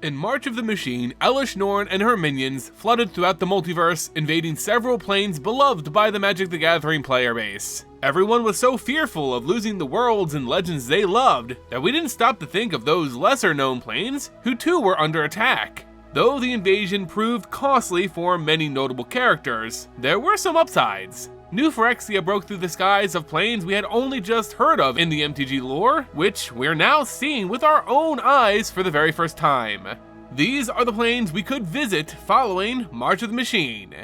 In March of the Machine, Elesh Norn and her minions flooded throughout the multiverse, invading several planes beloved by the Magic the Gathering player base. Everyone was so fearful of losing the worlds and legends they loved that we didn't stop to think of those lesser known planes who too were under attack. Though the invasion proved costly for many notable characters, there were some upsides. New Phyrexia broke through the skies of planes we had only just heard of in the MTG lore, which we're now seeing with our own eyes for the very first time. These are the planes we could visit following March of the Machine.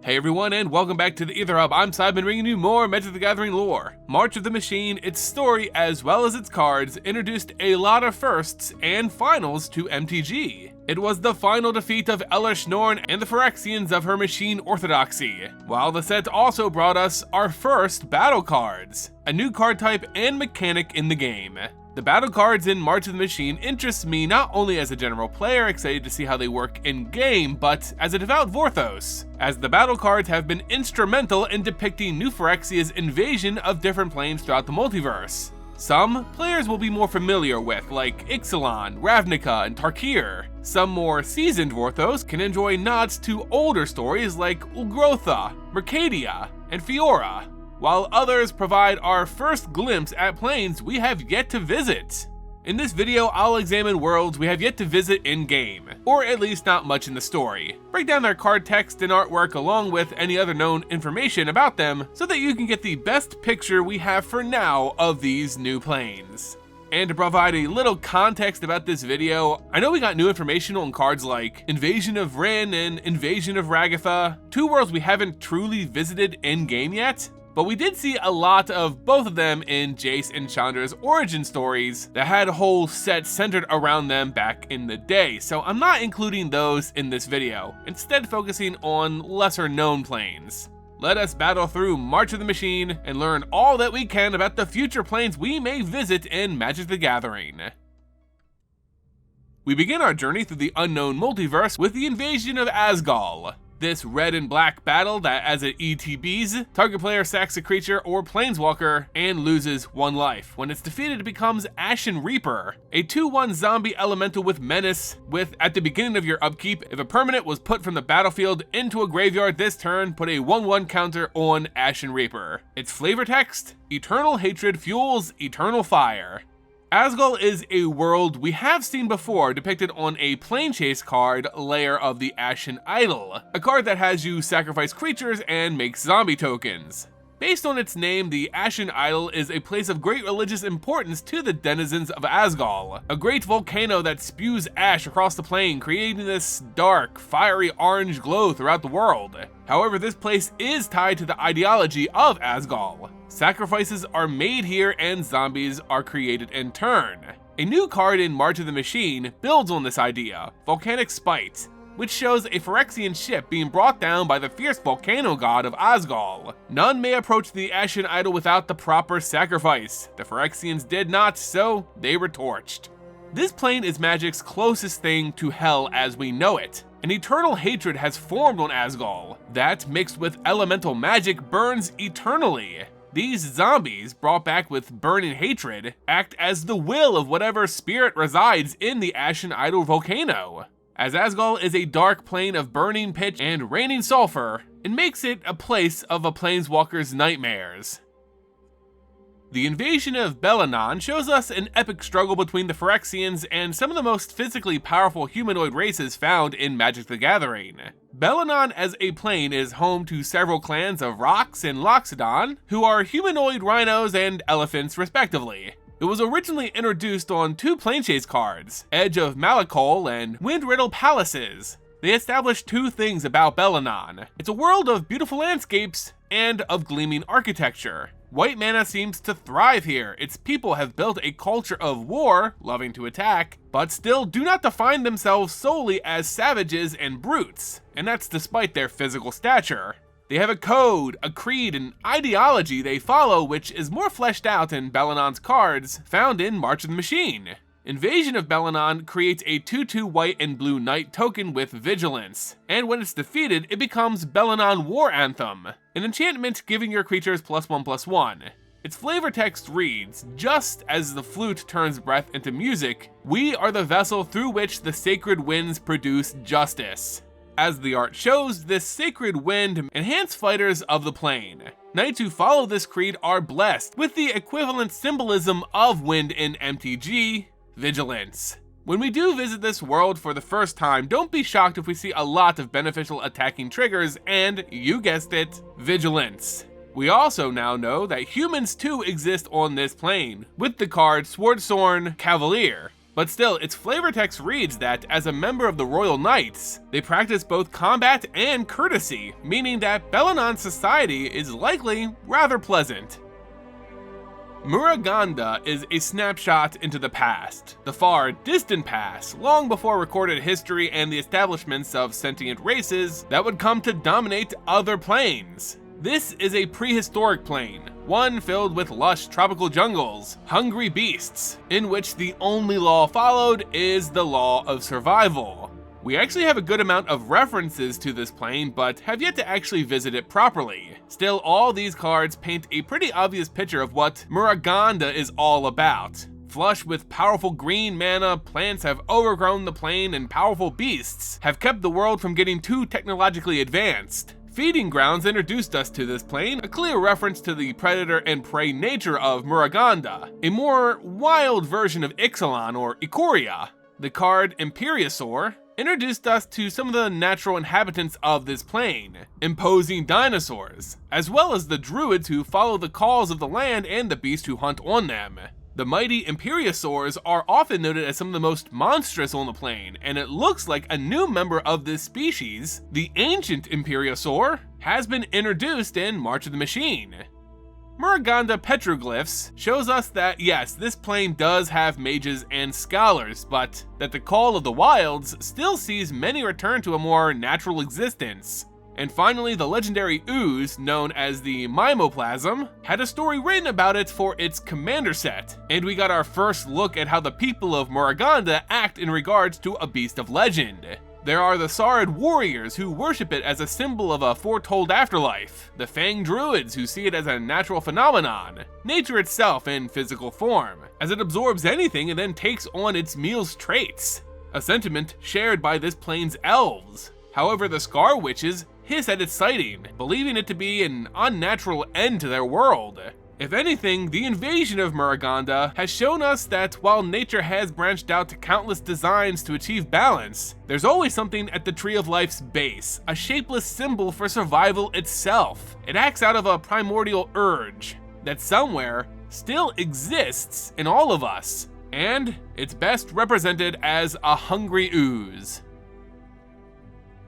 Hey everyone, and welcome back to the Ether Hub. I'm Simon, bringing you more Magic the Gathering lore. March of the Machine, its story as well as its cards, introduced a lot of firsts and finals to MTG. It was the final defeat of Elesh Norn and the Phyrexians of her machine orthodoxy, while the set also brought us our first battle cards, a new card type and mechanic in the game. The battle cards in March of the Machine interest me not only as a general player excited to see how they work in-game, but as a devout Vorthos, as the battle cards have been instrumental in depicting New Phyrexia's invasion of different planes throughout the multiverse. Some players will be more familiar with, like Ixalan, Ravnica, and Tarkir. Some more seasoned Vorthos can enjoy nods to older stories like Ulgrotha, Mercadia, and Fiora, while others provide our first glimpse at planes we have yet to visit. In this video, I'll examine worlds we have yet to visit in-game, or at least not much in the story, break down their card text and artwork along with any other known information about them so that you can get the best picture we have for now of these new planes. And to provide a little context about this video, I know we got new information on cards like Invasion of Rin and Invasion of Ragatha, two worlds we haven't truly visited in-game yet, but we did see a lot of both of them in Jace and Chandra's origin stories that had whole sets centered around them back in the day, so I'm not including those in this video, instead focusing on lesser known planes. Let us battle through March of the Machine and learn all that we can about the future planes we may visit in Magic the Gathering. We begin our journey through the unknown multiverse with the invasion of Azgol. This red and black battle that, as it ETBs, target player sacks a creature or planeswalker and loses one life. When it's defeated, it becomes Ashen Reaper, a 2/1 zombie elemental with menace, with, at the beginning of your upkeep, if a permanent was put from the battlefield into a graveyard this turn, put a 1/1 counter on Ashen Reaper. Its flavor text: Eternal hatred fuels eternal fire. Azgol is a world we have seen before depicted on a Planechase card, Lair of the Ashen Idol, a card that has you sacrifice creatures and makes zombie tokens. Based on its name, the Ashen Idol is a place of great religious importance to the denizens of Azgol, a great volcano that spews ash across the plane, creating this dark, fiery orange glow throughout the world. However, this place is tied to the ideology of Azgol. Sacrifices are made here and zombies are created in turn. A new card in March of the Machine builds on this idea, Volcanic Spite, which shows a Phyrexian ship being brought down by the fierce volcano god of Azgol. None may approach the Ashen Idol without the proper sacrifice. The Phyrexians did not, so they were torched. This plane is Magic's closest thing to hell as we know it. An eternal hatred has formed on Azgol. That, mixed with elemental magic, burns eternally. These zombies, brought back with burning hatred, act as the will of whatever spirit resides in the Ashen Idol volcano. As Azgol is a dark plane of burning pitch and raining sulfur, it makes it a place of a planeswalker's nightmares. The invasion of Belenon shows us an epic struggle between the Phyrexians and some of the most physically powerful humanoid races found in Magic the Gathering. Belenon as a plane is home to several clans of Rox and Loxodon, who are humanoid rhinos and elephants respectively. It was originally introduced on two Planechase cards, Edge of Malakol and Windriddle Palaces. They established two things about Belenon. It's a world of beautiful landscapes and of gleaming architecture. White mana seems to thrive here. Its people have built a culture of war, loving to attack, but still do not define themselves solely as savages and brutes, and that's despite their physical stature. They have a code, a creed, and ideology they follow which is more fleshed out in Belenon's cards found in March of the Machine. Invasion of Belenon creates a 2/2 white and blue knight token with vigilance, and when it's defeated, it becomes Belenon War Anthem, an enchantment giving your creatures +1/+1. Its flavor text reads, "Just as the flute turns breath into music, we are the vessel through which the sacred winds produce justice." As the art shows, this sacred wind enhances fighters of the plane. Knights who follow this creed are blessed with the equivalent symbolism of wind in MTG, vigilance. When we do visit this world for the first time, don't be shocked if we see a lot of beneficial attacking triggers and, you guessed it, vigilance. We also now know that humans too exist on this plane, with the card Swordsworn Cavalier. But still, its flavor text reads that as a member of the Royal Knights, they practice both combat and courtesy, meaning that Belenon society is likely rather pleasant. Muraganda is a snapshot into the past, the far distant past, long before recorded history and the establishments of sentient races that would come to dominate other planes. This is a prehistoric plane, one filled with lush tropical jungles, hungry beasts, in which the only law followed is the law of survival. We actually have a good amount of references to this plane, but have yet to actually visit it properly. Still, all these cards paint a pretty obvious picture of what Muraganda is all about. Flush with powerful green mana, plants have overgrown the plane, and powerful beasts have kept the world from getting too technologically advanced. Feeding grounds introduced us to this plane, a clear reference to the predator and prey nature of Muraganda, a more wild version of Ixalan or Ikoria. The card Imperiosaur introduced us to some of the natural inhabitants of this plane, imposing dinosaurs, as well as the druids who follow the calls of the land and the beasts who hunt on them. The mighty Imperiosaurs are often noted as some of the most monstrous on the plane, and it looks like a new member of this species, the ancient Imperiosaur, has been introduced in March of the Machine. Muraganda petroglyphs shows us that yes, this plane does have mages and scholars, but that the Call of the Wilds still sees many return to a more natural existence. And finally, the legendary ooze, known as the Mimoplasm, had a story written about it for its commander set, and we got our first look at how the people of Muraganda act in regards to a beast of legend. There are the Saurid warriors who worship it as a symbol of a foretold afterlife, the Fang druids who see it as a natural phenomenon, nature itself in physical form, as it absorbs anything and then takes on its meal's traits, a sentiment shared by this plane's elves. However, the Scar Witches hiss at its sighting, believing it to be an unnatural end to their world. If anything, the invasion of Muraganda has shown us that while nature has branched out to countless designs to achieve balance, there's always something at the Tree of Life's base, a shapeless symbol for survival itself. It acts out of a primordial urge that somewhere still exists in all of us, and it's best represented as a hungry ooze.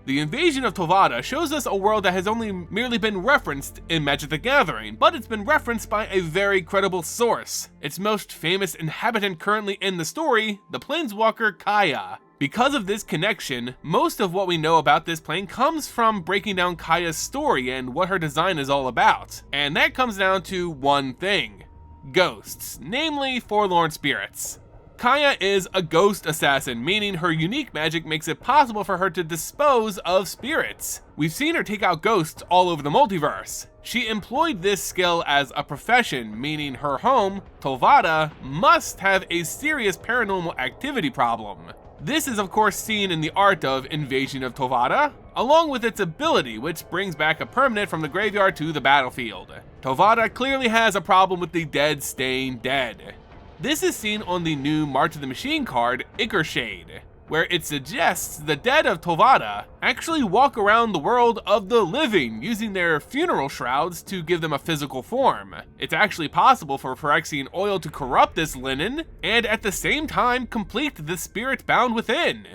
The invasion of Tolvada shows us a world that has only merely been referenced in Magic the Gathering, but it's been referenced by a very credible source. Its most famous inhabitant currently in the story, the planeswalker Kaya. Because of this connection, most of what we know about this plane comes from breaking down Kaya's story and what her design is all about. And that comes down to one thing: ghosts, namely forlorn spirits. Kaya is a ghost assassin, meaning her unique magic makes it possible for her to dispose of spirits. We've seen her take out ghosts all over the multiverse. She employed this skill as a profession, meaning her home, Tolvada, must have a serious paranormal activity problem. This is of course seen in the art of Invasion of Tolvada, along with its ability, which brings back a permanent from the graveyard to the battlefield. Tolvada clearly has a problem with the dead staying dead. This is seen on the new March of the Machine card, Ickershade, where it suggests the dead of Tolvada actually walk around the world of the living, using their funeral shrouds to give them a physical form. It's actually possible for Phyrexian oil to corrupt this linen, and at the same time complete the spirit bound within.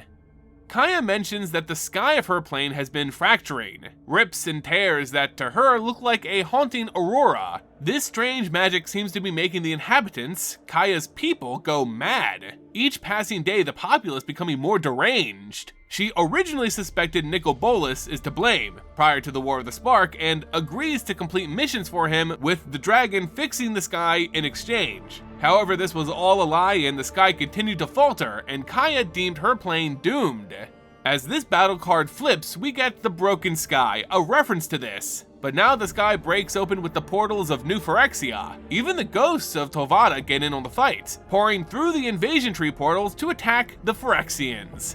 Kaya mentions that the sky of her plane has been fracturing, rips and tears that to her look like a haunting aurora. This strange magic seems to be making the inhabitants, Kaya's people, go mad. Each passing day, the populace becoming more deranged. She originally suspected Nicobolus is to blame, prior to the War of the Spark, and agrees to complete missions for him, with the dragon fixing the sky in exchange. However, this was all a lie and the sky continued to falter, and Kaya deemed her plane doomed. As this battle card flips, we get the Broken Sky, a reference to this. But now the sky breaks open with the portals of New Phyrexia. Even the ghosts of Tolvada get in on the fight, pouring through the invasion tree portals to attack the Phyrexians.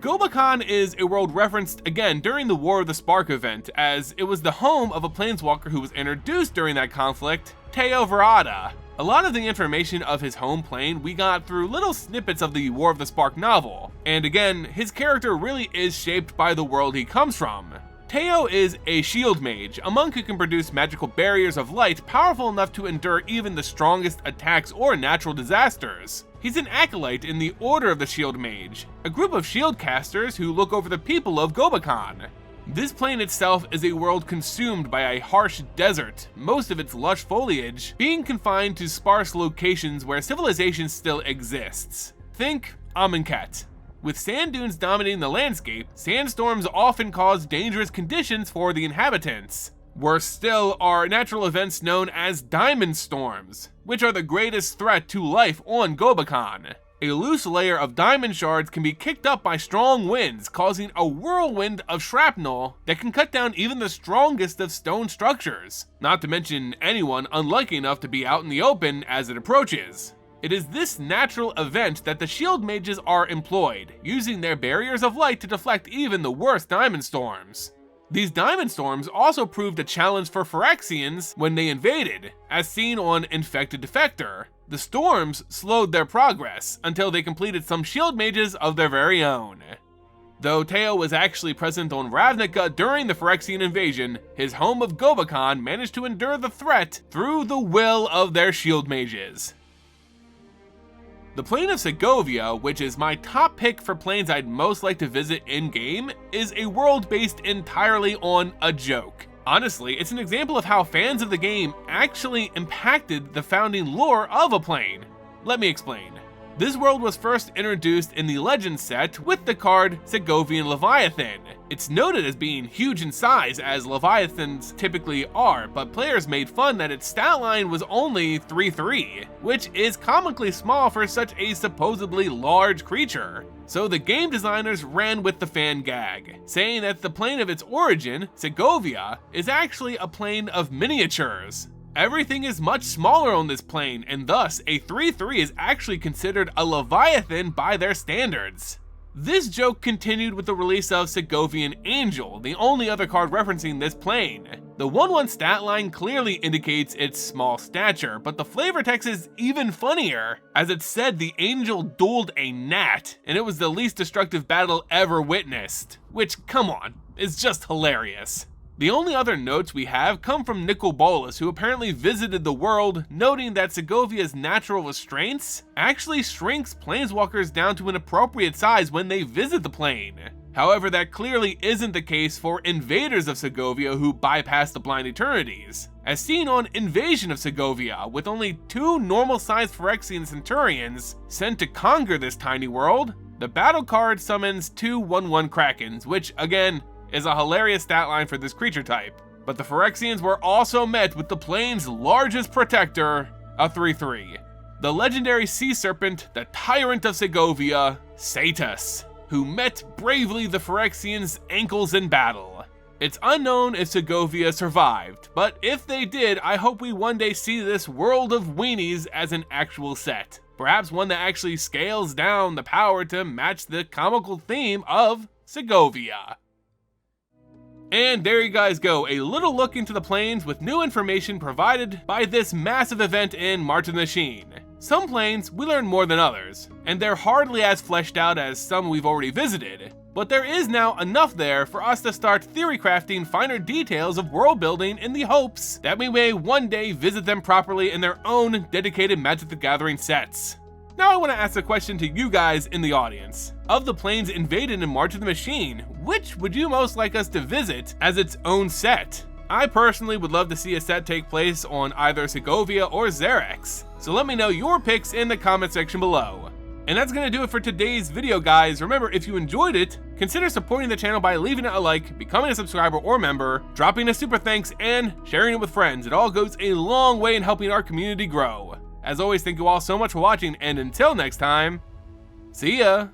Gobakhan is a world referenced again during the War of the Spark event, as it was the home of a planeswalker who was introduced during that conflict, Tolvada. A lot of the information of his home plane we got through little snippets of the War of the Spark novel, and again, his character really is shaped by the world he comes from. Teo is a shield mage, a monk who can produce magical barriers of light powerful enough to endure even the strongest attacks or natural disasters. He's an acolyte in the Order of the Shield Mage, a group of shield casters who look over the people of Gobakhan. This plane itself is a world consumed by a harsh desert, most of its lush foliage being confined to sparse locations where civilization still exists. Think Amonkhet. With sand dunes dominating the landscape, sandstorms often cause dangerous conditions for the inhabitants. Worse still are natural events known as diamond storms, which are the greatest threat to life on Gobakhan. A loose layer of diamond shards can be kicked up by strong winds, causing a whirlwind of shrapnel that can cut down even the strongest of stone structures, not to mention anyone unlucky enough to be out in the open as it approaches. It is this natural event that the shield mages are employed, using their barriers of light to deflect even the worst diamond storms. These diamond storms also proved a challenge for Phyrexians when they invaded, as seen on Infected Defector. The storms slowed their progress until they completed some shield mages of their very own. Though Teo was actually present on Ravnica during the Phyrexian invasion, his home of Gobakhan managed to endure the threat through the will of their shield mages. The plane of Segovia, which is my top pick for planes I'd most like to visit in-game, is a world based entirely on a joke. Honestly, it's an example of how fans of the game actually impacted the founding lore of a plane. Let me explain. This world was first introduced in the Legends set with the card Segovian Leviathan. It's noted as being huge in size, as Leviathans typically are, but players made fun that its stat line was only 3/3, which is comically small for such a supposedly large creature. So the game designers ran with the fan gag, saying that the plane of its origin, Segovia, is actually a plane of miniatures. Everything is much smaller on this plane, and thus a 3/3 is actually considered a Leviathan by their standards. This joke continued with the release of Segovian Angel, the only other card referencing this plane. The 1/1 stat line clearly indicates its small stature, but the flavor text is even funnier, as it said the Angel dueled a gnat, and it was the least destructive battle ever witnessed. Which, come on, is just hilarious. The only other notes we have come from Nicobolus, who apparently visited the world, noting that Segovia's natural restraints actually shrinks planeswalkers down to an appropriate size when they visit the plane. However, that clearly isn't the case for invaders of Segovia who bypass the Blind Eternities, as seen on Invasion of Segovia, with only 2 normal-sized Phyrexian Centurions sent to conquer this tiny world. The battle card summons 2 1/1 Krakens, which, again, is a hilarious stat line for this creature type. But the Phyrexians were also met with the plane's largest protector, a 3/3. The legendary sea serpent, the tyrant of Segovia, Satus, who met bravely the Phyrexians' ankles in battle. It's unknown if Segovia survived, but if they did, I hope we one day see this world of weenies as an actual set. Perhaps one that actually scales down the power to match the comical theme of Segovia. And there you guys go, a little look into the planes with new information provided by this massive event in March of the Machine. Some planes we learn more than others, and they're hardly as fleshed out as some we've already visited, but there is now enough there for us to start theory crafting finer details of world building in the hopes that we may one day visit them properly in their own dedicated Magic the Gathering sets. Now I want to ask a question to you guys in the audience. Of the planes invaded in March of the Machine, which would you most like us to visit as its own set? I personally would love to see a set take place on either Segovia or Xerax, so let me know your picks in the comment section below. And that's going to do it for today's video, guys. Remember, if you enjoyed it, consider supporting the channel by leaving it a like, becoming a subscriber or member, dropping a super thanks, and sharing it with friends. It all goes a long way in helping our community grow. As always, thank you all so much for watching, and until next time, see ya!